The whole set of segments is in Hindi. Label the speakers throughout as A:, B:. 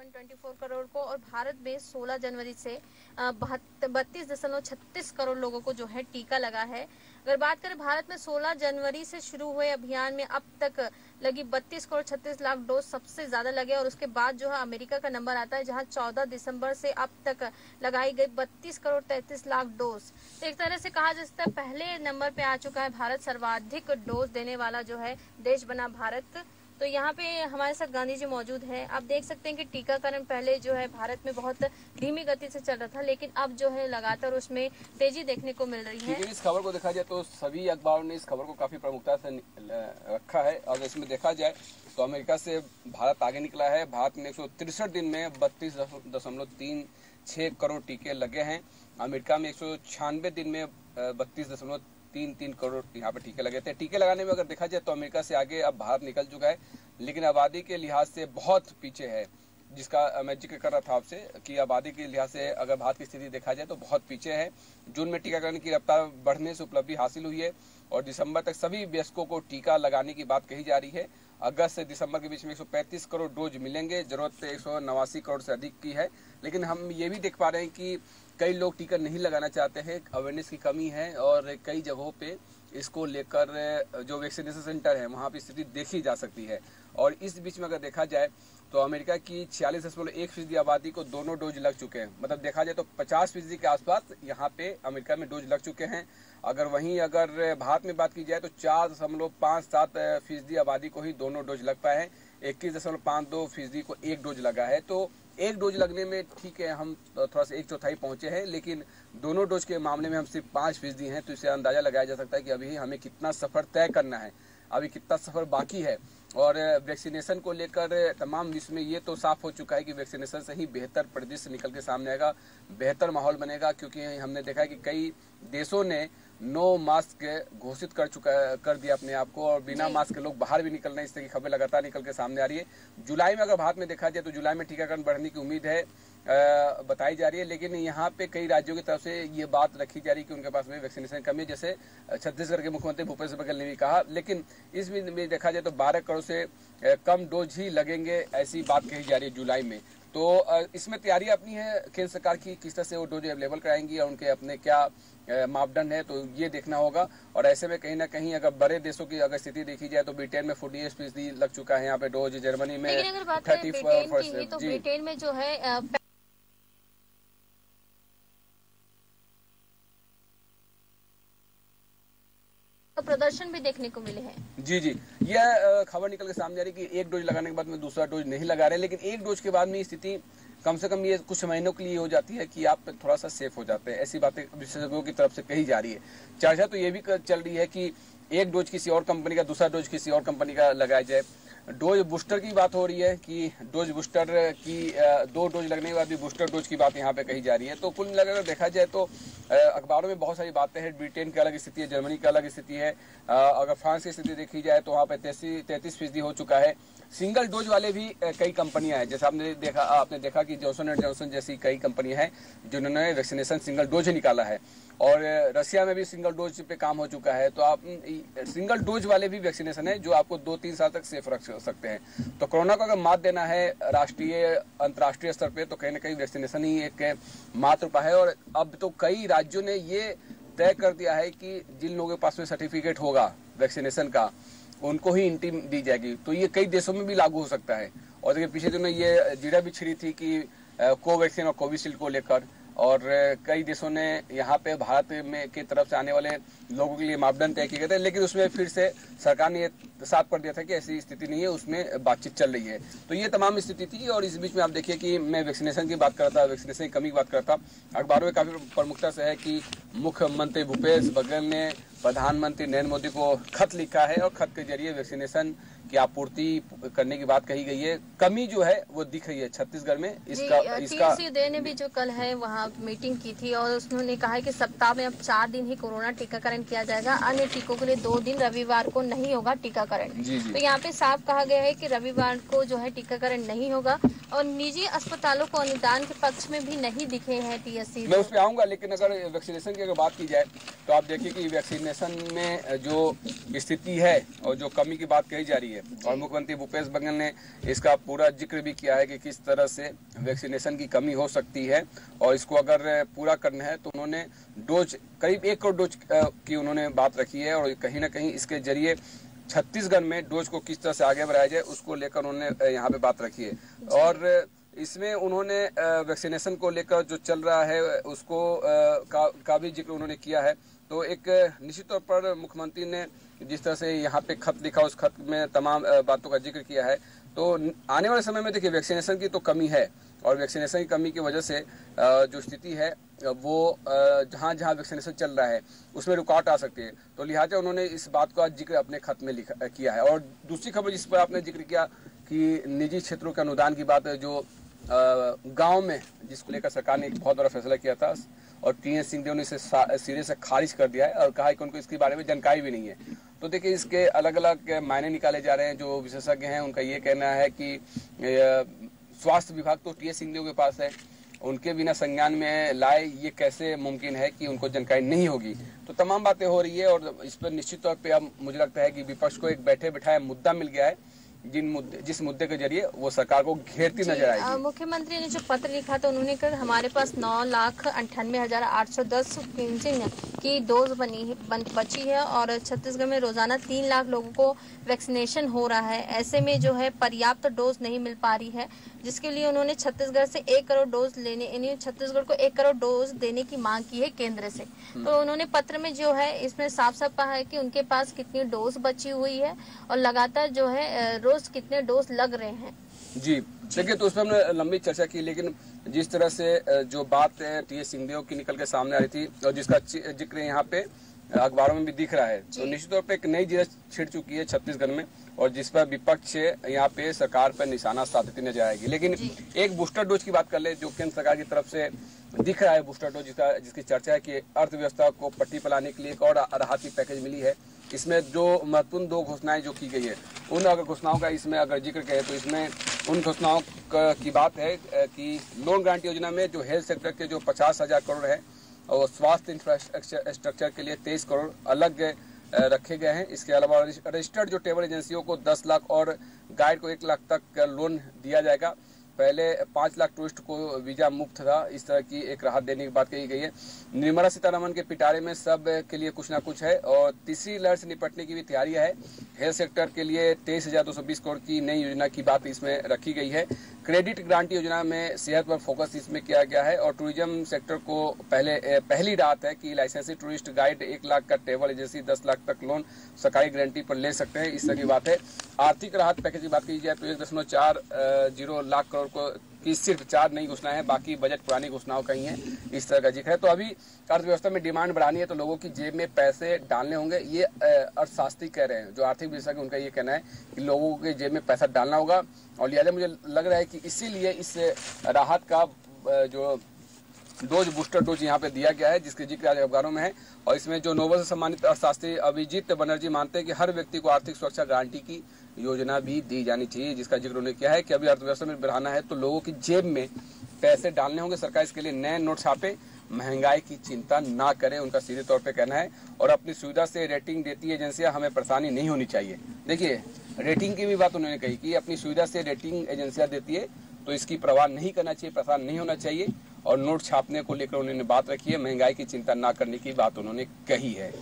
A: 124 करोड़ को और भारत में 16 जनवरी से 32.36 करोड़ लोगों को जो है टीका लगा है। अगर बात करें भारत में 16 जनवरी से शुरू हुए अभियान में अब तक लगी 32 करोड़ 36 लाख डोज सबसे ज्यादा लगे और उसके बाद जो है अमेरिका का नंबर आता है जहां 14 दिसंबर से अब तक लगाई गई 32 करोड़ 33 लाख डोज। तो एक तरह से कहा जा सकता है पहले नंबर पे आ चुका है भारत, सर्वाधिक डोज देने वाला जो है देश बना भारत। तो यहाँ पे हमारे साथ गांधी जी मौजूद हैं। आप देख सकते हैं कि टीकाकरण पहले जो है भारत में बहुत धीमी गति से चल रहा था, लेकिन अब जो है लगातार उसमें तेजी देखने को मिल रही है।
B: इस खबर को देखा जाए तो सभी अखबारों ने इस खबर को काफी प्रमुखता से रखा है और इसमें देखा जाए तो अमेरिका से भारत आगे निकला है। भारत में 163 दिन में 32.36 करोड़ टीके लगे हैं। अमेरिका में 196 दिन में 32.33 करोड़ यहाँ पे टीके लगे थे। टीके लगाने में अगर देखा जाए तो अमेरिका से आगे अब भारत निकल चुका है, लेकिन आबादी के लिहाज से बहुत पीछे है, जिसका मैं जिक्र कर रहा था आपसे कि आबादी के लिहाज से अगर भारत की स्थिति देखा जाए तो बहुत पीछे है। जून में टीकाकरण की रफ्तार बढ़ने से उपलब्धि हासिल हुई है और दिसंबर तक सभी वयस्कों को टीका लगाने की बात कही जा रही है। अगस्त से दिसंबर के बीच में 135 करोड़ डोज मिलेंगे, जरूरत 189 करोड़ से अधिक की है। लेकिन हम ये भी देख पा रहे हैं कि कई लोग टीका नहीं लगाना चाहते हैं, अवेयरनेस की कमी है और कई जगहों पे इसको लेकर जो वैक्सीनेशन सेंटर है वहाँ पे स्थिति देखी जा सकती है। और इस बीच में अगर देखा जाए तो अमेरिका की 46.1% आबादी को दोनों डोज लग चुके हैं। मतलब देखा जाए तो 50% के आसपास यहाँ पे अमेरिका में डोज लग चुके हैं। अगर भारत में बात की जाए तो 4.57% आबादी को ही दोनों डोज लग पाए हैं। 21.52% को एक डोज लगा है। तो एक डोज लगने में ठीक है, हम थोड़ा सा 1/4 पहुंचे हैं, लेकिन दोनों डोज के मामले में हम सिर्फ 5% हैं। तो इससे अंदाजा लगाया जा सकता है कि अभी हमें कितना सफर तय करना है, अभी कितना सफर बाकी है। और वैक्सीनेशन को लेकर तमाम विश्व में ये तो साफ हो चुका है कि वैक्सीनेशन से ही बेहतर परिदृश्य निकल के सामने आएगा, बेहतर माहौल बनेगा। क्योंकि हमने देखा है कि कई देशों ने नो मास्क घोषित कर दिया अपने आप को और बिना मास्क के लोग बाहर भी निकल रहे हैं। इस तरह की खबरें लगातार निकल के सामने आ रही है। जुलाई में अगर भारत में देखा जाए तो जुलाई में टीकाकरण बढ़ने की उम्मीद है, बताई जा रही है। लेकिन यहाँ पे कई राज्यों की तरफ से ये बात रखी जा रही है कि उनके पास में वैक्सीनेशन कमी है, जैसे छत्तीसगढ़ के मुख्यमंत्री भूपेश बघेल ने भी कहा। लेकिन इस में देखा जाए तो 12 करोड़ से कम डोज ही लगेंगे, ऐसी बात कही जा रही है जुलाई में। तो इसमें तैयारी अपनी है केंद्र सरकार की, किस तरह से वो डोज अवेलेबल कराएंगी और उनके अपने क्या मापदंड है, तो ये देखना होगा। और ऐसे में कहीं ना कहीं अगर बड़े देशों की अगर स्थिति देखी जाए तो ब्रिटेन में 48% लग चुका है यहाँ पे डोज, जर्मनी में 34%।
A: तो ब्रिटेन में जो है प्रदर्शन भी देखने को मिले हैं।
B: जी, यह खबर निकल के सामने आ रही है कि एक डोज लगाने के बाद में दूसरा डोज नहीं लगा रहे, लेकिन एक डोज के बाद में स्थिति कम से कम ये कुछ महीनों के लिए हो जाती है कि आप थोड़ा सा सेफ हो जाते हैं। ऐसी बातें विशेषज्ञों की तरफ से कही जा रही है। चर्चा तो ये भी चल रही है कि एक डोज किसी और कंपनी का, दूसरा डोज किसी और कंपनी का लगाया जाए। डोज बूस्टर की बात हो रही है कि डोज बूस्टर की 2 डोज लगने के बाद भी बूस्टर डोज की बात यहाँ पे कही जा रही है। तो कुल मिलाकर देखा जाए तो अखबारों में बहुत सारी बातें हैं। ब्रिटेन की अलग स्थिति है, जर्मनी की अलग स्थिति है। अगर फ्रांस की स्थिति देखी जाए तो वहाँ पे 33% हो चुका है। सिंगल डोज वाले भी कई कंपनियां हैं, जैसे आपने देखा कि जॉनसन एंड जॉनसन जैसी कई कंपनियां हैं जिन्होंने वैक्सीनेशन सिंगल डोज ही निकाला है। और रशिया में भी सिंगल डोज पे काम हो चुका है। तो आप सिंगल डोज वाले भी वैक्सीनेशन है जो आपको 2-3 साल तक सेफ रख सकते हैं। तो कोरोना को अगर मात देना है राष्ट्रीय अंतर्राष्ट्रीय स्तर पे तो कहीं ना कहीं वैक्सीनेशन ही एक मात्र उपाय है। और अब तो कई राज्यों ने ये तय कर दिया है कि जिन लोगों के पास में सर्टिफिकेट होगा वैक्सीनेशन का उनको ही एंट्री दी जाएगी। तो ये कई देशों में भी लागू हो सकता है। और देखिए पिछले दिनों ये जीरा भी छिड़ी थी कि कोवैक्सीन और कोविशील्ड को लेकर, और कई देशों ने यहाँ पे भारत में की तरफ से आने वाले लोगों के लिए मापदंड तय किए गए थे, लेकिन उसमें फिर से सरकार ने ये साफ कर दिया था कि ऐसी स्थिति नहीं है, उसमें बातचीत चल रही है। तो ये तमाम स्थिति थी। और इस बीच में आप देखिए कि मैं वैक्सीनेशन की बात कर रहा था, वैक्सीनेशन की कमी की बात कर रहा था। अखबारों में काफी प्रमुखता से है कि मुख्यमंत्री भूपेश बघेल ने प्रधानमंत्री नरेंद्र मोदी को खत लिखा है और खत के जरिए वैक्सीनेशन की आपूर्ति करने की बात कही गई है। कमी जो है वो दिख रही है छत्तीसगढ़ में।
A: इसका दे ने भी जो कल है वहाँ मीटिंग की थी और उन्होंने कहा है कि सप्ताह में अब 4 दिन ही कोरोना टीकाकरण किया जाएगा, अन्य टीकों के लिए 2 दिन रविवार को नहीं होगा टीकाकरण। तो यहाँ पे साफ कहा गया है कि रविवार को जो है टीकाकरण नहीं होगा और निजी अस्पतालों को अनुदान के पक्ष में भी नहीं दिखे हैं TSC।
B: मैं उस पर आऊंगा, लेकिन अगर वैक्सीनेशन की अगर बात की जाए तो आप देखिए कि वैक्सीनेशन में जो स्थिति है और जो कमी की बात कही जा रही है और मुख्यमंत्री भूपेश बघेल ने इसका पूरा जिक्र भी किया है कि किस तरह से वैक्सीनेशन की कमी हो सकती है और इसको अगर पूरा करना है तो उन्होंने डोज करीब 1 करोड़ डोज की उन्होंने बात रखी है और कहीं ना कहीं इसके जरिए छत्तीसगढ़ में डोज को किस तरह से आगे बढ़ाया जाए उसको लेकर उन्होंने यहाँ पे बात रखी है। और इसमें उन्होंने वैक्सीनेशन को लेकर जो चल रहा है उसको का भी जिक्र उन्होंने किया है। तो एक निश्चित तौर पर मुख्यमंत्री ने जिस तरह से यहाँ पे खत लिखा उस खत में तमाम बातों का जिक्र किया है। तो आने वाले समय में देखिए वैक्सीनेशन की तो कमी है और वैक्सीनेशन की कमी की वजह से जो स्थिति है वो जहाँ जहाँ वैक्सीनेशन चल रहा है उसमें रुकावट आ सकती है। तो लिहाजा उन्होंने इस बात का जिक्र अपने खत में किया है। और दूसरी खबर जिस पर आपने जिक्र किया कि निजी क्षेत्रों के अनुदान की बात है जो गांव में जिसको लेकर सरकार ने एक बहुत बड़ा फैसला किया था और टी.एस. सिंहदेव ने इसे सिरे से खारिज कर दिया है और कहा है कि उनको इसके बारे में जानकारी भी नहीं है। तो देखिए इसके अलग अलग मायने निकाले जा रहे हैं। जो विशेषज्ञ हैं उनका ये कहना है कि स्वास्थ्य विभाग तो टी.एस. सिंहदेव के पास है, उनके बिना संज्ञान में लाए ये कैसे मुमकिन है कि उनको जानकारी नहीं होगी। तो तमाम बातें हो रही है और इस पर निश्चित तौर पर अब मुझे लगता है कि विपक्ष को एक बैठे बैठाए मुद्दा मिल गया है जिस मुद्दे के जरिए वो सरकार को घेरती नजर आएगी।
A: मुख्यमंत्री ने जो पत्र लिखा था उन्होंने कहा हमारे पास 9,98,810 पेंशन की डोज बची है और छत्तीसगढ़ में रोजाना 3 लाख लोगों को वैक्सीनेशन हो रहा है। ऐसे में जो है पर्याप्त डोज नहीं मिल पा रही है, जिसके लिए उन्होंने छत्तीसगढ़ से 1 करोड़ डोज लेने यानी छत्तीसगढ़ को 1 करोड़ डोज देने की मांग की है केंद्र से। तो उन्होंने पत्र में जो है इसमें साफ साफ कहा है कि उनके पास कितनी डोज बची हुई है और लगातार जो है रोज कितने डोज लग रहे हैं। जी
B: देखिए तो उसमें हमने लंबी चर्चा की, लेकिन जिस तरह से जो बात टी.एस. सिंहदेव की निकल के सामने आ रही थी और जिसका जिक्र यहाँ पे अखबारों में भी दिख रहा है, तो निश्चित तौर पे एक नई जिरह छिड़ चुकी है छत्तीसगढ़ में और जिस पर विपक्ष यहाँ पे सरकार पर निशाना साधती नजर आएगी। लेकिन एक बूस्टर डोज की बात कर ले जो केंद्र सरकार की तरफ से दिख रहा है बूस्टर डोज जिसकी चर्चा है कि अर्थव्यवस्था को पट्टी पर लाने के लिए एक और राहत की पैकेज मिली है। इसमें जो महत्वपूर्ण 2 घोषणाएं जो की गई है उन अगर घोषणाओं का इसमें अगर जिक्र करें तो इसमें उन घोषणाओं की बात है कि लोन गारंटी योजना में जो हेल्थ सेक्टर के जो 50,000 करोड़ है और स्वास्थ्य इंफ्रास्ट्रक्चर के लिए 23 करोड़ अलग रखे गए हैं। इसके अलावा रजिस्टर्ड जो ट्रैवल एजेंसियों को 10 लाख और गाइड को 1 लाख तक लोन दिया जाएगा। पहले 5 लाख टूरिस्ट को वीजा मुफ्त था, इस तरह की एक राहत देने की बात कही गई है। निर्मला सीतारमण के पिटारे में सब के लिए कुछ ना कुछ है और तीसरी लहर से निपटने की भी तैयारी है। हेल्थ सेक्टर के लिए 23,220 करोड़ की नई योजना की बात इसमें रखी गई है। क्रेडिट गारंटी योजना में सेहत पर फोकस इसमें किया गया है और टूरिज्म सेक्टर को पहली राहत है कि लाइसेंसी टूरिस्ट गाइड 1 लाख का ट्रेवल एजेंसी 10 लाख तक लोन सरकारी गारंटी पर ले सकते हैं, इस तरह की बात है। आर्थिक राहत पैकेज की बात की जाए तो 1.40 लाख करोड़ को की सिर्फ 4 नई घोषणाएं हैं, बाकी बजट पुरानी घोषणाओं का ही है, इस तरह का जिक्र है। तो अभी अर्थव्यवस्था में डिमांड बढ़ानी है तो लोगों की जेब में पैसे डालने होंगे, ये अर्थशास्त्री कह रहे हैं। जो आर्थिक विशेषज्ञ उनका ये कहना है कि लोगों के जेब में पैसा डालना होगा और लिहाजा मुझे लग रहा है कि इसीलिए इस राहत का जो डोज बूस्टर डोज यहाँ पे दिया गया है जिसके जिक्र आज अखबारों में है। और इसमें जो नोबेल से सम्मानित अर्थशास्त्री अभिजीत बनर्जी मानते हैं कि हर व्यक्ति को आर्थिक सुरक्षा गारंटी की योजना भी दी जानी चाहिए, जिसका जिक्र उन्होंने किया है कि अभी अर्थव्यवस्था में बढ़ाना है तो लोगों की जेब में पैसे डालने होंगे। सरकार इसके लिए नए नोट छापे, महंगाई की चिंता ना करें, उनका सीधे तौर पे कहना है। और अपनी सुविधा से रेटिंग देती एजेंसियां, हमें परेशानी नहीं होनी चाहिए। देखिए रेटिंग की भी बात उन्होंने कही कि अपनी सुविधा से रेटिंग एजेंसियां देती है तो इसकी परवाह नहीं करना चाहिए, परेशान नहीं होना चाहिए। और नोट छापने को लेकर उन्होंने बात रखी है, महंगाई की चिंता ना करने की बात उन्होंने कही है।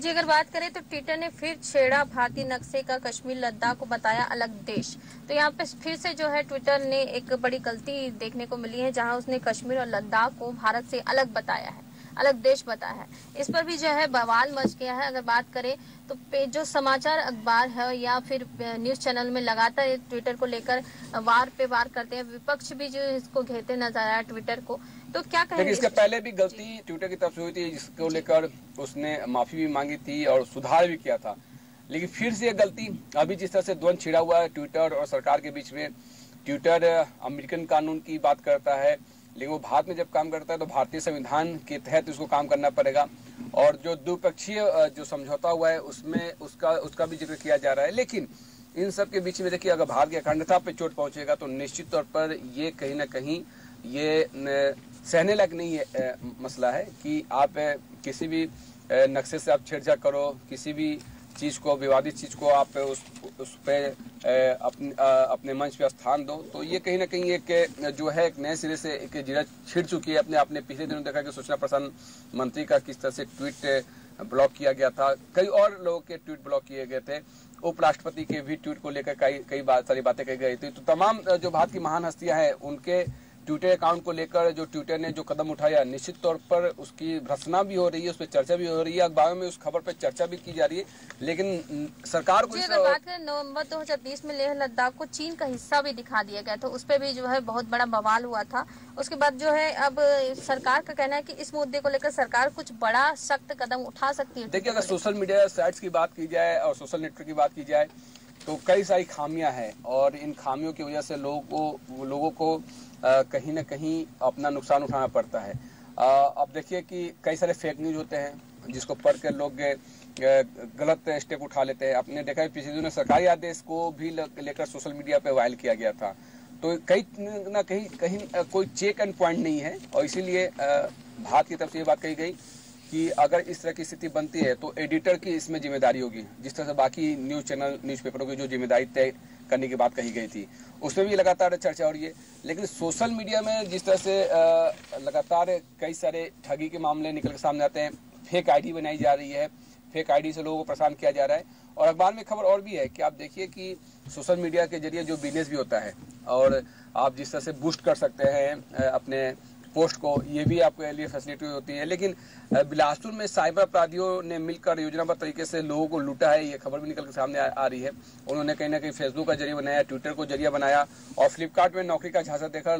A: जी अगर बात करें तो ट्विटर ने फिर छेड़ा भारतीय नक्शे का, कश्मीर लद्दाख को बताया अलग देश। तो यहाँ पे फिर से जो है ट्विटर ने एक बड़ी गलती देखने को मिली है, जहाँ उसने कश्मीर और लद्दाख को भारत से अलग बताया है, अलग देश बताया है। इस पर भी जो है बवाल मच गया है। अगर बात करें तो जो समाचार अखबार है या फिर न्यूज चैनल में लगातार ट्विटर को लेकर वार पे वार करते हैं, विपक्ष भी जो इसको घेरते नजर आया ट्विटर को। तो क्या कहेंगे?
B: इसके पहले भी गलती ट्विटर की तरफ से हुई थी जिसको लेकर उसने माफी भी मांगी थी और सुधार भी किया था, लेकिन फिर से ये गलती अभी जिस तरह से द्वंद्व छिड़ा हुआ है ट्विटर और सरकार के बीच में। ट्विटर अमेरिकन कानून की बात करता है, लेकिन वो भारत में जब काम करता है तो भारतीय संविधान के तहत उसको काम करना पड़ेगा। और जो द्विपक्षीय जो समझौता हुआ है उसमें उसका भी जिक्र किया जा रहा है। लेकिन इन सब के बीच में देखिए अगर भारत की अखंडता पे चोट पहुंचेगा तो निश्चित तौर पर ये कहीं ना कहीं ये सहने लायक नहीं है मसला है कि आप किसी भी नक्शे से आप छेड़छाड़ करो, किसी भी चीज को, विवादित चीज को आप उस पे अपने मंच पे स्थान दो, तो ये कहीं ना कहीं एक जो है एक नए सिरे से एक जीरा छिड़ चुकी है। अपने आपने पिछले दिनों देखा कि सूचना प्रसारण मंत्री का किस तरह से ट्वीट ब्लॉक किया गया था, कई और लोगों के ट्वीट ब्लॉक किए गए थे, उपराष्ट्रपति के भी ट्वीट को लेकर कई सारी बातें कही गई थी। तो तमाम जो भारत की महान हस्तियां हैं उनके ट्विटर अकाउंट को लेकर जो ट्विटर ने जो कदम उठाया, निश्चित तौर पर उसकी भर्त्सना भी हो रही है, उस पर चर्चा भी हो रही है, अखबारों में उस खबर पर चर्चा भी की जा रही है। लेकिन सरकार को
A: अगर बात करें नवंबर 2020 में लेह लद्दाख को चीन का हिस्सा भी दिखा दिया गया था, उस पर भी जो है बहुत बड़ा बवाल हुआ था। उसके बाद जो है अब सरकार का कहना है कि इस मुद्दे को लेकर सरकार कुछ बड़ा सख्त कदम उठा सकती है।
B: देखिए, अगर सोशल मीडिया साइट्स की बात की जाए और सोशल नेटवर्क की बात की जाए तो कई सारी खामियां हैं, और इन खामियों की वजह से लोगों को कहीं ना कहीं अपना नुकसान उठाना पड़ता है। अब देखिए कि कई सारे फेक न्यूज होते हैं जिसको पढ़ कर लोग गलत स्टेप उठा लेते हैं। आपने देखा है पिछले दिनों सरकारी आदेश को भी लेकर सोशल मीडिया पे वायरल किया गया था, तो कहीं कोई चेक एंड पॉइंट नहीं है, और इसीलिए भारत की तरफ से ये बात कही गई कि अगर इस तरह की स्थिति बनती है तो एडिटर की इसमें जिम्मेदारी होगी, जिस तरह से बाकी न्यूज चैनल न्यूज़पेपरों की जो जिम्मेदारी तय करने की बात कही गई थी उसमें भी लगातार चर्चा हो रही है। लेकिन सोशल मीडिया में जिस तरह से लगातार कई सारे ठगी के मामले निकल के सामने आते हैं, फेक आईडी बनाई जा रही है, फेक आईडी से लोगों को परेशान किया जा रहा है। और अखबार में खबर और भी है कि आप देखिए कि सोशल मीडिया के जरिए जो बिजनेस भी होता है और आप जिस तरह से बूस्ट कर सकते हैं अपने पोस्ट को, ये भी आपके लिए फैसिलिटी होती है। लेकिन बिलासपुर में साइबर अपराधियों ने मिलकर योजनाबद्ध तरीके से लोगों को लूटा है, ये खबर भी निकल के सामने आ रही है। उन्होंने कहीं ना कहीं फेसबुक का जरिए बनाया, ट्विटर को जरिए बनाया, और फ्लिपकार्ट में नौकरी का झांसा देकर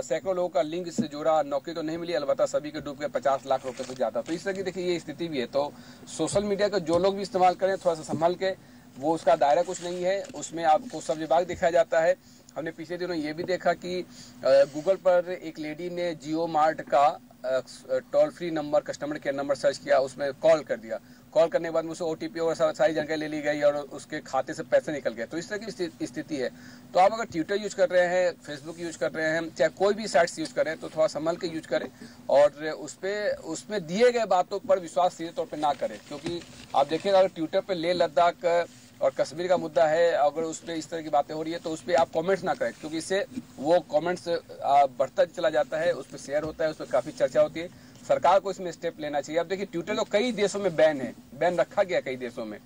B: सैकड़ों लोगों का लिंक से जोड़ा। नौकरी तो नहीं मिली, अलबत्ता सभी के डूब के 50 लाख रुपए से ज्यादा। तो इस तरह की देखिए ये स्थिति भी है। तो सोशल मीडिया का जो लोग भी इस्तेमाल करें थोड़ा सा संभल के, वो उसका दायरा कुछ नहीं है, उसमें आपको सब विभाग दिखाया जाता है। हमने पिछले दिनों ये भी देखा कि गूगल पर एक लेडी ने जियो मार्ट का toll free number, customer care number search किया, उसमें कॉल कर दिया। कॉल करने के बाद मुझसे ओटीपी और सारी जानकारी ले ली गई और उसके खाते से पैसे निकल गए। तो इस तरह की स्थिति है। तो आप अगर ट्विटर यूज कर रहे हैं, फेसबुक यूज कर रहे हैं, चाहे कोई भी साइट्स यूज करें, तो थोड़ा संभल के यूज करें और उसमें दिए गए बातों पर विश्वास सीधे तौर पर ना करें। क्योंकि आप देखिएगा अगर ट्विटर पर लेह लद्दाख और कश्मीर का मुद्दा है, अगर उस पर इस तरह की बातें हो रही है तो उस पर आप कमेंट्स ना करें, क्योंकि इससे वो कमेंट्स बढ़ता चला जाता है, उस पर शेयर होता है, उस पर काफी चर्चा होती है। सरकार को इसमें स्टेप लेना चाहिए। अब देखिए ट्विटर तो कई देशों में बैन रखा गया कई देशों में।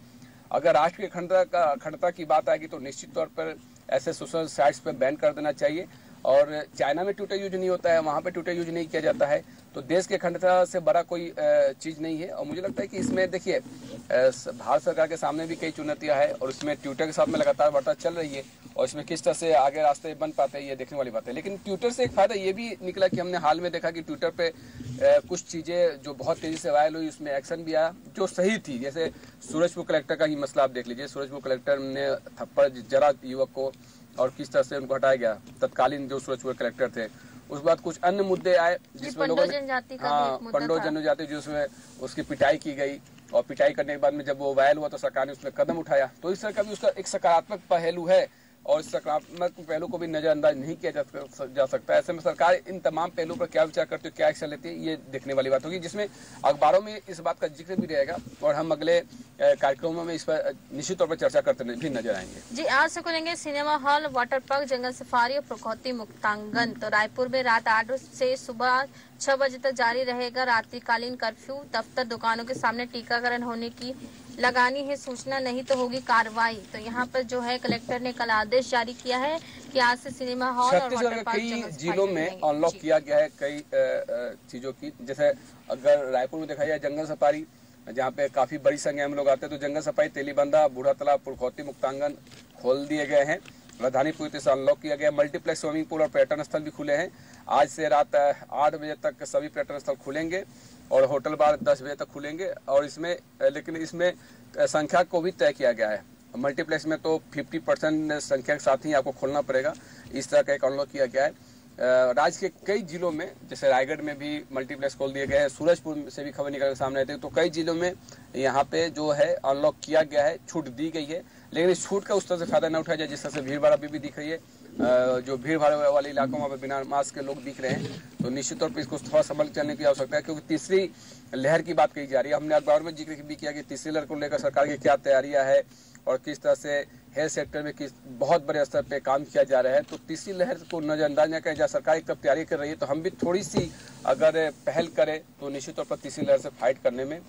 B: अगर राष्ट्र की अखंडता की बात आएगी तो निश्चित तौर पर ऐसे सोशल साइट्स पर बैन कर देना चाहिए। और चाइना में ट्विटर यूज नहीं होता है, वहां पे ट्विटर यूज नहीं किया जाता है, तो देश की अखंडता से बड़ा कोई चीज नहीं है। और मुझे लगता है कि इसमें देखिए भारत सरकार के सामने भी कई चुनौतियां हैं और इसमें ट्विटर के साथ में लगातार वार्ता चल रही है, और इसमें किस तरह से आगे रास्ते बन पाते हैं ये देखने वाली बात है। लेकिन ट्विटर से एक फायदा ये भी निकला कि हमने हाल में देखा कि ट्विटर पे कुछ चीजें जो बहुत तेजी से वायरल हुई, उसमें एक्शन भी आया जो सही थी। जैसे सूरजपुर कलेक्टर का ही मसला आप देख लीजिए, सूरजपुर कलेक्टर ने थप्पड़ जरा युवक को और किस तरह से उनको हटाया गया, तत्कालीन जो सूरजपुर कलेक्टर थे। उस बाद कुछ अन्य मुद्दे आए जिसमें लोगों ने पंडो जनजाति जिसमें उसकी पिटाई की गई, और पिटाई करने के बाद में जब वो वायरल हुआ तो सरकार ने उसमें कदम उठाया। तो इस तरह का भी उसका एक सकारात्मक पहलू है, और इस सकारात्मक पहलू को भी नजरअंदाज नहीं किया जा सकता। ऐसे में सरकार इन तमाम पहलू पर क्या विचार करती है, क्या एक्शन लेती है, ये देखने वाली बात होगी, जिसमें अखबारों में इस बात का जिक्र भी रहेगा और हम अगले कार्यक्रमों में इस पर निश्चित तौर पर चर्चा करते भी नजर आएंगे।
A: जी, आज से खुलेंगे सिनेमा हॉल, वाटर पार्क, जंगल सफारी और प्रकृति मुक्तांगन। तो रायपुर में रात 8 से सुबह 6 बजे तक जारी रहेगा रात्रिकालीन कर्फ्यू। दफ्तर, दुकानों के सामने टीकाकरण होने की लगानी है सूचना, नहीं तो होगी कार्रवाई। तो यहाँ पर जो है कलेक्टर ने कल आदेश जारी किया है कि आज से सिनेमा हॉल और वाटर पार्क
B: कई जिलों में अनलॉक किया गया है कई चीजों की। जैसे अगर रायपुर में देखा जाए जंगल सफारी, जहाँ पे काफी बड़ी संख्या में लोग आते हैं, तो जंगल सफारी, तेलीबंदा, बूढ़ा तालाब, प्रकृति मुक्तांगन खोल दिए गए हैं। राजधानी पूरी तरह से अनलॉक किया गया। मल्टीप्लेक्स, स्विमिंग पूल और पर्यटन स्थल भी खुले हैं। आज से रात 8 बजे तक सभी पर्यटन स्थल खुलेंगे और होटल बार 10 बजे तक खुलेंगे। और इसमें संख्या को भी तय किया गया है। मल्टीप्लेक्स में तो 50% संख्या के साथ ही आपको खोलना पड़ेगा, इस तरह का एक अनलॉक किया गया है। राज्य के कई जिलों में, जैसे रायगढ़ में भी मल्टीप्लेक्स खोल दिए गए हैं, सूरजपुर से भी खबर निकल के सामने आती है। तो कई जिलों में यहाँ पे जो है अनलॉक किया गया है, छूट दी गई है। लेकिन इस छूट का उस तरह से फायदा न उठाया जाए जिस तरह से भीड़ भाड़ अभी भी दिख रही है। जो भीड़ भाड़ वाले इलाकों में बिना मास्क के लोग दिख रहे हैं, तो निश्चित तौर पर इसको थोड़ा संभल चलने की आवश्यकता है, क्योंकि तीसरी लहर की बात कही जा रही है। हमने अखबार में जिक्र भी किया कि तीसरी लहर को लेकर सरकार की क्या तैयारियां है और किस तरह से हेल्थ सेक्टर में किस बहुत बड़े स्तर पे काम किया जा रहा है। तो तीसरी लहर को नजरअंदाज न करें, जहाँ सरकार एक तरफ तैयारी कर रही है, तो हम भी थोड़ी सी अगर पहल करें तो निश्चित तौर पर तीसरी लहर से फाइट करने में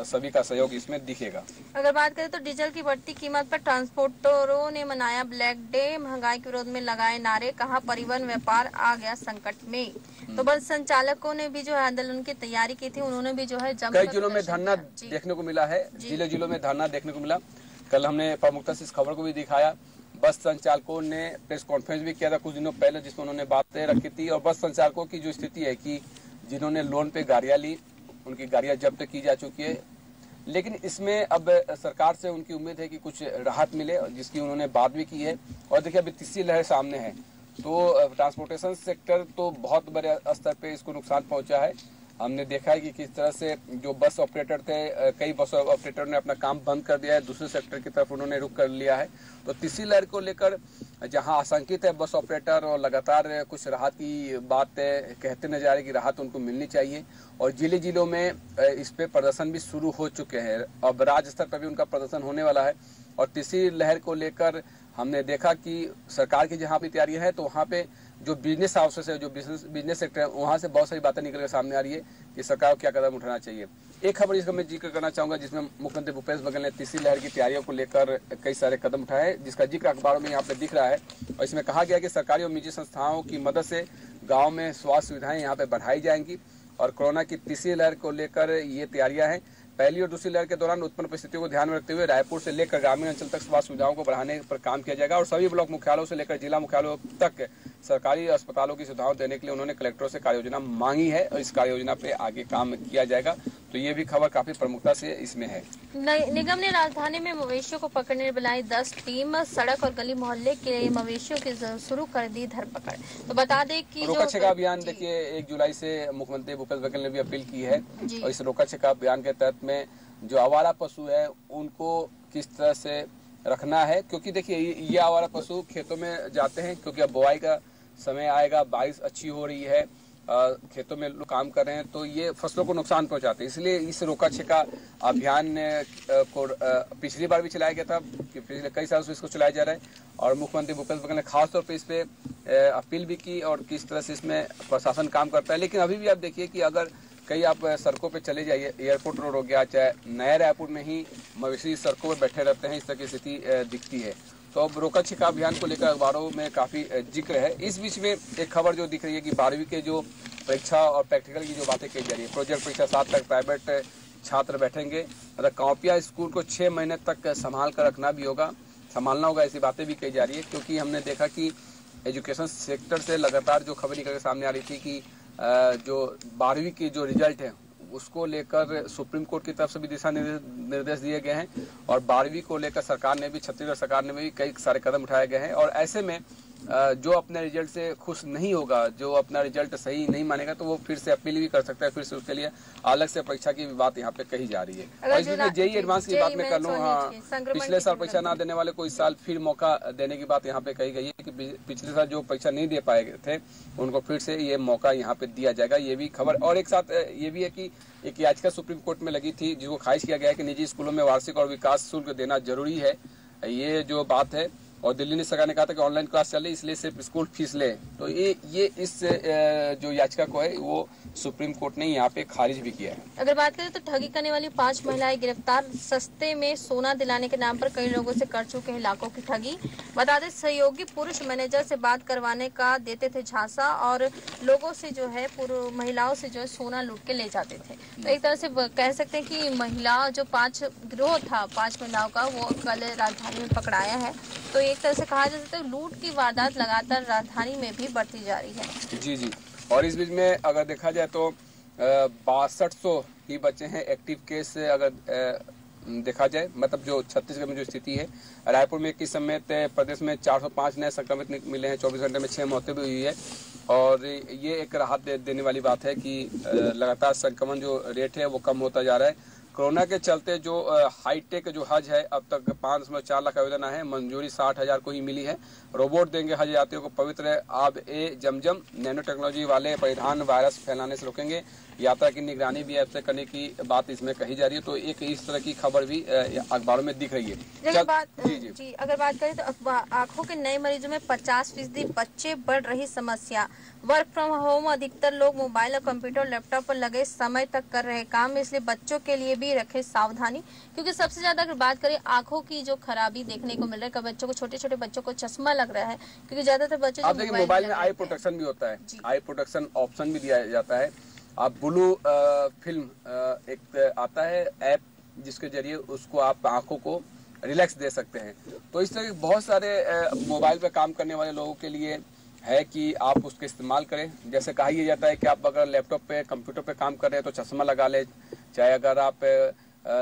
B: सभी का सहयोग इसमें दिखेगा।
A: अगर बात करें तो डीजल की बढ़ती कीमत पर ट्रांसपोर्टरों ने मनाया ब्लैक डे, महंगाई के विरोध में लगाए नारे, कहा परिवहन व्यापार आ गया संकट में। तो बस संचालकों ने भी जो है आंदोलन की तैयारी की थी, उन्होंने भी जो है
B: कई जिलों में धरना देखने को मिला है, जिलों में धरना देखने को मिला। कल हमने प्रमुखता से इस खबर को भी दिखाया। बस संचालकों ने प्रेस कॉन्फ्रेंस भी किया था कुछ दिनों पहले, जिसमें उन्होंने बातें रखी थी। और बस संचालकों की जो स्थिति है कि जिन्होंने लोन पे गाड़ियां ली, उनकी गाड़ियां जब्त की जा चुकी है, लेकिन इसमें अब सरकार से उनकी उम्मीद है कि कुछ राहत मिले, जिसकी उन्होंने बात भी की है। और देखिए अभी तीसरी लहर सामने है, तो ट्रांसपोर्टेशन सेक्टर तो बहुत बड़े स्तर पे इसको नुकसान पहुंचा है। हमने देखा है कि किस तरह से जो बस ऑपरेटर थे, कई बस ऑपरेटर ने अपना काम बंद कर दिया है, दूसरे सेक्टर की तरफ उन्होंने रुख कर लिया है। तो तीसरी लहर को लेकर जहां आशंकित है बस ऑपरेटर, और लगातार कुछ राहत की बात कहते नजर आ रही कि राहत उनको मिलनी चाहिए। और जिलों में इस पे प्रदर्शन भी शुरू हो चुके हैं, अब राज्य स्तर पर भी उनका प्रदर्शन होने वाला है। और तीसरी लहर को लेकर हमने देखा कि सरकार की जहाँ भी तैयारी है, तो वहाँ पे जो बिजनेस हाउसेस है, जो बिजनेस सेक्टर है, वहाँ से बहुत सारी बातें निकल कर सामने आ रही है कि सरकार को क्या कदम उठाना चाहिए। एक खबर इसका मैं जिक्र करना चाहूंगा, जिसमें मुख्यमंत्री भूपेश बघेल ने तीसरी लहर की तैयारियों को लेकर कई सारे कदम उठाए, जिसका जिक्र अखबारों में यहाँ पे दिख रहा है। और इसमें कहा गया कि सरकारी और निजी संस्थाओं की मदद से गाँव में स्वास्थ्य सुविधाएं यहाँ पे बढ़ाई जाएंगी। और कोरोना की तीसरी लहर को लेकर ये तैयारियां हैं। पहली और दूसरी लहर के दौरान उत्पन्न परिस्थितियों को ध्यान में रखते हुए रायपुर से लेकर ग्रामीण अंचल तक स्वास्थ्य सुविधाओं को बढ़ाने पर काम किया जाएगा। और सभी ब्लॉक मुख्यालयों से लेकर जिला मुख्यालयों तक सरकारी अस्पतालों की सुविधाओं देने के लिए उन्होंने कलेक्टरों से कार्य योजना मांगी है, और इस कार्य योजना पे आगे काम किया जाएगा। तो ये भी खबर काफी प्रमुखता से इसमें है।
A: निगम ने राजधानी में मवेशियों को पकड़ने बुलाई 10 टीम, सड़क और गली मोहल्ले के मवेशियों की शुरू कर दी धरपकड़। तो बता दें कि
B: रोका छेका अभियान देखिए 1 जुलाई से मुख्यमंत्री भूपेश बघेल ने भी अपील की है। और इस रोका छेका अभियान के तहत में जो आवारा पशु है उनको किस तरह से रखना है, क्योंकि देखिए ये आवारा पशु खेतों में जाते हैं, क्योंकि अब बुआई का समय आएगा, बारिश अच्छी हो रही है, खेतों में लोग काम कर रहे हैं, तो ये फसलों को नुकसान पहुंचाते हैं। इसलिए इस रोका छेका अभियान को पिछली बार भी चलाया गया था, कि पिछले कई सालों से इसको चलाया जा रहा है। और मुख्यमंत्री भूपेश बघेल ने खासतौर पर इस पे अपील भी की और किस तरह से इसमें प्रशासन काम करता है। लेकिन अभी भी आप देखिए कि अगर कई आप सड़कों पे चले जाइए, एयरपोर्ट रोड हो गया, चाहे नया रायपुर में ही मवेशी सड़कों पर बैठे रहते हैं, इस तरह की स्थिति दिखती है। तो अब रोका छेका अभियान को लेकर अखबारों में काफी जिक्र है। इस बीच में एक खबर जो दिख रही है कि 12वीं के जो परीक्षा और प्रैक्टिकल की जो बातें कही जा रही है, प्रोजेक्ट परीक्षा 7 तक प्राइवेट छात्र बैठेंगे, कॉपियां स्कूल को 6 महीने तक संभाल कर रखना भी होगा, संभालना होगा, ऐसी बातें भी कही जा रही है। क्योंकि हमने देखा कि एजुकेशन सेक्टर से लगातार जो खबर निकल के सामने आ रही थी कि जो 12वीं की जो रिजल्ट है उसको लेकर सुप्रीम कोर्ट की तरफ से भी दिशा निर्देश दिए गए हैं। और 12वीं को लेकर सरकार ने भी, छत्तीसगढ़ सरकार ने भी कई सारे कदम उठाए गए हैं। और ऐसे में जो अपने रिजल्ट से खुश नहीं होगा, जो अपना रिजल्ट सही नहीं मानेगा, तो वो फिर से अपील भी कर सकता है, फिर से उसके लिए अलग से परीक्षा की बात यहाँ पे कही जा रही है। और इसमें जेईई एडवांस की बात मैं कर लूँ, हाँ, पिछले साल परीक्षा ना देने वाले को इस साल फिर मौका देने की बात यहाँ पे कही गई है कि पिछले साल जो परीक्षा नहीं दे पाए थे उनको फिर से ये मौका यहाँ पे दिया जाएगा। ये भी खबर, और एक साथ ये भी है कि एक याचिका सुप्रीम कोर्ट में लगी थी जिसको खारिज किया गया है कि निजी स्कूलों में वार्षिक और विकास शुल्क देना जरूरी है, ये जो बात है। और दिल्ली सरकार ने कहा था कि ऑनलाइन क्लास चले इसलिए सिर्फ स्कूल फीस ले, तो ये इस जो याचिका को है वो सुप्रीम कोर्ट ने यहाँ पे खारिज भी किया है।
A: अगर बात करें तो ठगी करने वाली 5 महिलाएं गिरफ्तार, सस्ते में सोना दिलाने के नाम पर कई लोगों से कर चुके हैं लाखों की ठगी। बता दें सहयोगी पुरुष मैनेजर से बात करवाने का देते थे झांसा और लोगों से जो है महिलाओं से जो है सोना लूट के ले जाते थे। तो एक तरह से कह सकते हैं कि महिला जो 5 गिरोह था 5 महिलाओं का, वो कल राजधानी में पकड़ाया है। तो एक तरह से कहा जा सकता है लूट की वारदात लगातार राजधानी में भी बढ़ती जा रही है।
B: जी। और इस बीच में अगर देखा जाए तो 6200 ही बचे हैं एक्टिव केस से, अगर देखा जाए, मतलब जो छत्तीसगढ़ में जो स्थिति है। रायपुर में 21 समेत प्रदेश में 405 नए संक्रमित मिले हैं, 24 घंटे में 6 मौतें भी हुई है। और ये एक राहत देने वाली बात है कि लगातार संक्रमण जो रेट है वो कम होता जा रहा है। कोरोना के चलते जो हाईटेक जो हज है, अब तक 5.4 लाख आवेदन आए हैं, मंजूरी 60,000 को ही मिली है। रोबोट देंगे हज यात्रियों को पवित्र आब ए जमजम। नैनो टेक्नोलॉजी वाले परिधान वायरस फैलाने से रोकेंगे। यात्रा की निगरानी भी ऐप से करने की बात इसमें कही जा रही है। तो एक इस तरह की खबर भी अखबारों में दिख रही है।
A: अगर बात करें तो आंखों के नए मरीजों में 50% बच्चे बढ़ रही समस्या। वर्क फ्रॉम होम अधिकतर लोग मोबाइल और कंप्यूटर और लैपटॉप पर लगे समय तक कर रहे काम, इसलिए बच्चों के लिए भी रखें सावधानी, क्योंकि सबसे ज्यादा अगर बात करें आंखों की जो खराबी देखने को मिल रहा है, बच्चों को छोटे बच्चों को चश्मा लग रहा है, क्योंकि ज्यादातर बच्चे
B: आप देखिए मोबाइल में आई प्रोटेक्शन भी होता है, आई प्रोटेक्शन ऑप्शन भी दिया जाता है। आप ब्लू फिल्म एक आता है ऐप, जिसके जरिए उसको आप आंखों को रिलैक्स दे सकते हैं। तो इस तरह के बहुत सारे मोबाइल पे काम करने वाले लोगों के लिए है कि आप उसका इस्तेमाल करें। जैसे कहा यह जाता है कि आप अगर लैपटॉप पे कंप्यूटर पे काम कर रहे हैं तो चश्मा लगा ले, चाहे अगर आप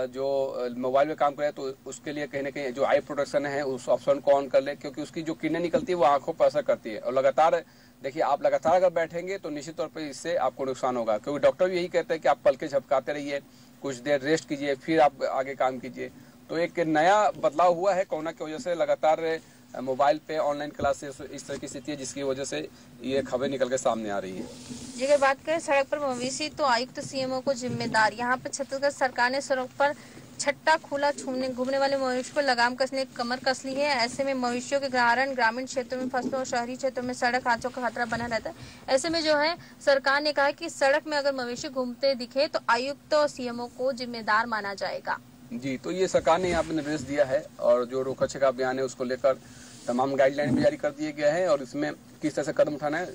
B: जो मोबाइल में काम करें तो उसके लिए कहीं ना कहीं जो आई प्रोटेक्शन है उस ऑप्शन को ऑन कर ले, क्योंकि उसकी जो किरणें निकलती है वो आंखों पर असर करती है। और लगातार देखिए, आप लगातार अगर बैठेंगे तो निश्चित तौर पर इससे आपको नुकसान होगा, क्योंकि डॉक्टर भी यही कहते हैं कि आप पलके झपकाते रहिए, कुछ देर रेस्ट कीजिए, फिर आप आगे काम कीजिए। तो एक नया बदलाव हुआ है कोरोना की वजह से। लगातार मोबाइल पे ऑनलाइन क्लासेस, इस तरह की स्थिति है जिसकी वजह से ये खबर निकल के सामने आ रही है।
A: जी, अगर बात करें सड़क पर मवेशी तो आयुक्त सीएमओ को जिम्मेदार। यहाँ पर छत्तीसगढ़ सरकार ने सड़क पर छट्टा खुला घूमने वाले मवेशियों को लगाम कसने की कमर कस ली है। ऐसे में मवेशियों के कारण ग्रामीण क्षेत्रों में फसलों और शहरी क्षेत्रों में सड़क हादसों का खतरा बना रहता है। ऐसे में जो है सरकार ने कहा कि सड़क में अगर मवेशी घूमते दिखे तो आयुक्त और सीएमओ को जिम्मेदार माना जाएगा।
B: जी, तो ये सरकार ने यहाँ पे निर्देश दिया है और जो रोका छेका अभियान है उसको लेकर तमाम गाइडलाइन भी जारी कर दिए गए हैं और इसमें किस तरह से कदम उठाना है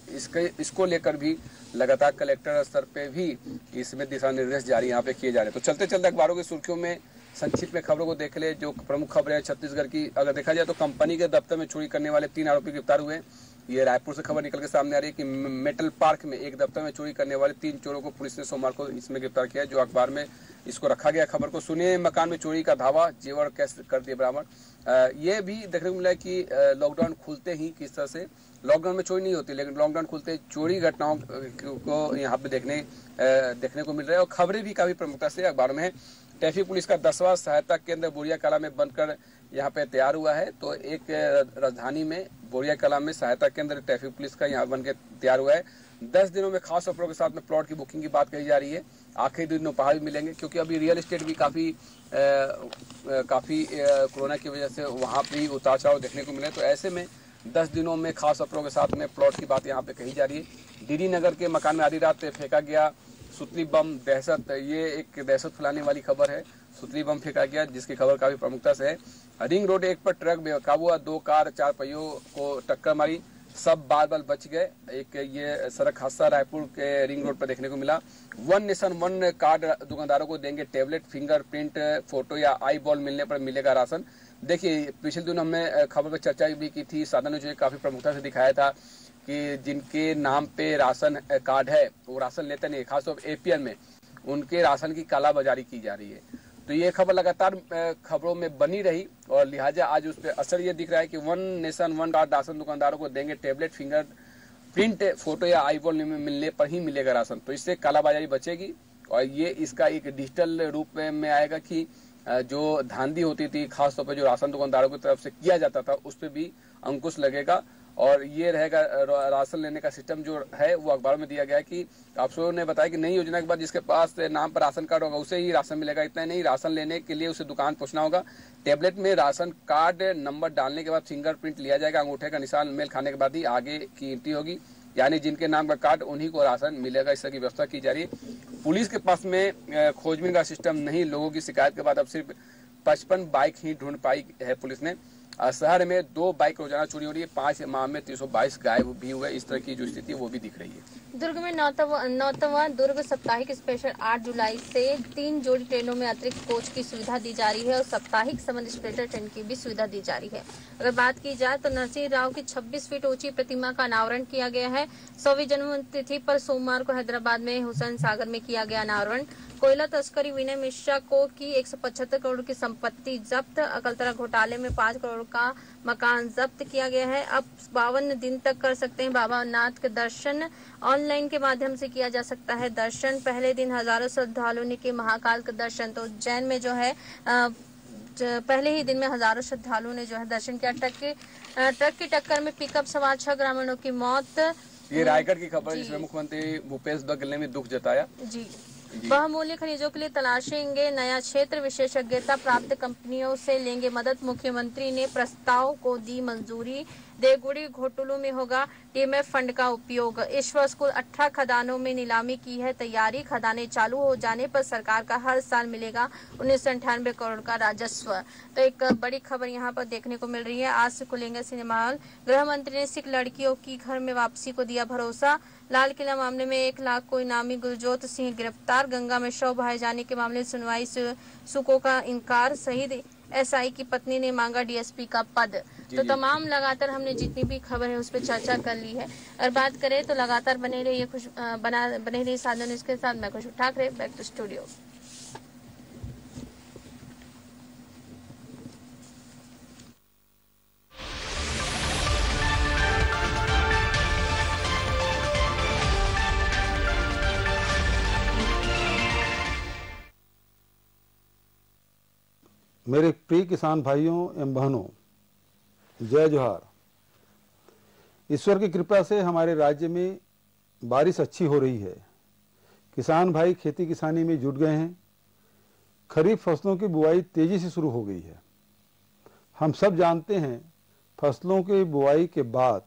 B: इसको लेकर भी लगातार कलेक्टर स्तर पे भी इसमें दिशा निर्देश जारी यहाँ पे किए जा रहे हैं। तो चलते चलते अखबारों की सुर्खियों में संक्षिप्त में खबरों को देख ले। जो प्रमुख खबरें छत्तीसगढ़ की अगर देखा जाए तो कंपनी के दफ्तर में चोरी करने वाले 3 आरोपी गिरफ्तार हुए। ये रायपुर से खबर निकल के सामने आ रही है कि मेटल पार्क में एक दफ्तर में चोरी करने वाले 3 चोरों को पुलिस ने सोमवार को इसमें गिरफ्तार किया है। जो अखबार में इसको रखा गया खबर को, सुनिए मकान में चोरी का धावा, जेवर कैसे कर दिए बरामद। ये भी देखने को मिला है कि लॉकडाउन खुलते ही किस तरह से, लॉकडाउन में चोरी नहीं होती लेकिन लॉकडाउन खुलते ही चोरी घटनाओं को यहाँ पे देखने को मिल रहा है। और खबरें भी काफी प्रमुखता से अखबार में है। ट्रैफिक पुलिस का 10वां सहायता केंद्र बोरिया कला में बनकर यहाँ पे तैयार हुआ है। तो एक राजधानी में बोरिया कला में सहायता केंद्र ट्रैफिक पुलिस का यहाँ बनकर तैयार हुआ है। 10 दिनों में खास ऑफरों के साथ में प्लॉट की बुकिंग की बात कही जा रही है। आखिरी दिन उपहार भी मिलेंगे, क्योंकि अभी रियल एस्टेट भी काफी कोरोना की वजह से वहाँ भी उतार चढ़ाव देखने को मिले। तो ऐसे में 10 दिनों में खास ऑफरों के साथ में प्लॉट की बात यहाँ पे कही जा रही है। डीडी नगर के मकान में आधी रात फेंका गया सुतली बम, दहशत, ये एक दहशत फैलाने वाली खबर है। सुतली बम फेंका गया जिसकी खबर काफी प्रमुखता से है। रिंग रोड 1 पर ट्रक बेकाबू हुआ, 2 कार 4 पहियों को टक्कर मारी, सब बाल बच गए। एक ये सड़क हादसा रायपुर के रिंग रोड पर देखने को मिला। 1 नेशन 1 कार्ड दुकानदारों को देंगे टैबलेट, फिंगरप्रिंट, फोटो या आई बॉल मिलने पर मिलेगा राशन। देखिए, पिछले दिन हमने खबर पर चर्चा भी की थी। साधन न्यूज ने काफी प्रमुखता से दिखाया था कि जिनके नाम पे राशन कार्ड है वो राशन लेते नहीं, खासतौर पर एपीएल में उनके राशन की कालाबाजारी की जा रही है। तो ये खबर लगातार खबरों में बनी रही और लिहाजा आज उस पर असर ये दिख रहा है कि 1 नेशन 1 कार्ड राशन दुकानदारों को देंगे टैबलेट, फिंगर प्रिंट, फोटो या आई बॉल मिलने पर ही मिलेगा राशन। तो इससे कालाबाजारी बचेगी और ये इसका एक डिजिटल रूप में आएगा कि जो धांधली होती थी खासतौर पर जो राशन दुकानदारों की तरफ से किया जाता था उस पर भी अंकुश लगेगा। और ये रहेगा राशन लेने का सिस्टम जो है वो अखबार में दिया गया है कि अफसरों ने बताया कि नई योजना के बाद जिसके पास नाम पर राशन कार्ड होगा उसे ही राशन मिलेगा। इतना नहीं, राशन लेने के लिए उसे दुकान पहुंचना होगा। टैबलेट में राशन कार्ड नंबर डालने के बाद फिंगरप्रिंट लिया जाएगा, अंगूठे का निशान मेल खाने के बाद ही आगे की एंट्री होगी, यानी जिनके नाम का कार्ड उन्हीं को राशन मिलेगा। इस तरह की व्यवस्था की जा रही है। पुलिस के पास में खोजबीन का सिस्टम नहीं, लोगों की शिकायत के बाद अब सिर्फ 55 बाइक ही ढूंढ पाई है पुलिस ने। शहर में 2 बाइक रोजाना चोरी हो रही है, 5 माह में 322 गायब भी हुए। इस तरह की जो स्थिति है वो भी दिख रही है।
A: दुर्ग में 9वां दुर्ग साप्ताहिक स्पेशल 8 जुलाई से 3 जोड़ी ट्रेनों में अतिरिक्त कोच की सुविधा दी जा रही है और साप्ताहिक संबंध स्पेशल ट्रेन की भी सुविधा दी जा रही है। अगर बात की जाए तो नरसिंह राव की 26 फीट ऊंची प्रतिमा का अनावरण किया गया है। 100वीं जन्म तिथि पर सोमवार को हैदराबाद में हुसैन सागर में किया गया अनावरण। कोयला तस्करी विनय मिश्रा को की 175 करोड़ की संपत्ति जब्त। अकलतरा घोटाले में 5 करोड़ का मकान जब्त किया गया है। अब 52 दिन तक कर सकते हैं बाबा नाथ के दर्शन। ऑनलाइन के माध्यम से किया जा सकता है दर्शन। पहले दिन हजारों श्रद्धालुओं ने किए महाकाल के दर्शन। तो उज्जैन में जो है पहले ही दिन में हजारों श्रद्धालुओं ने जो है दर्शन किया। ट्रक की टक्कर में पिकअप सवार 6 ग्रामीणों की मौत।
B: ये रायगढ़ की खबर, जिसमें मुख्यमंत्री भूपेश बघेल ने भी दुख जताया।
A: जी, बहुमूल्य खनिजों के लिए तलाशेंगे नया क्षेत्र। विशेषज्ञता प्राप्त कंपनियों से लेंगे मदद। मुख्यमंत्री ने प्रस्ताव को दी मंजूरी। देवगुड़ी घोटुलू में होगा टीएमएफ फंड का उपयोग। ईश्वर स्कूल 18 खदानों में नीलामी की है तैयारी। खदानें चालू हो जाने पर सरकार का हर साल मिलेगा 1998 करोड़ का राजस्व। तो एक बड़ी खबर यहाँ पर देखने को मिल रही है। आज से खुलेंगे सिनेमा हॉल। गृह मंत्री ने सिख लड़कियों की घर में वापसी को दिया भरोसा। लाल किला मामले में 1 लाख को इनामी गुरजोत सिंह गिरफ्तार। गंगा में शव बहाए जाने के मामले में सुनवाई से सुको का इनकार। शहीद एसआई की पत्नी ने मांगा डीएसपी का पद। तो तमाम लगातार हमने जितनी भी खबर है उस पर चर्चा कर ली है। और बात करें तो लगातार बने रहिए बने रहिए साधन इसके साथ। मैं खुशबू ठाकरे, बैक टू स्टूडियो।
C: मेरे प्रिय किसान भाइयों एवं बहनों, जय जोहार। ईश्वर की कृपा से हमारे राज्य में बारिश अच्छी हो रही है। किसान भाई खेती किसानी में जुट गए हैं। खरीफ फसलों की बुआई तेजी से शुरू हो गई है। हम सब जानते हैं फसलों की बुआई के बाद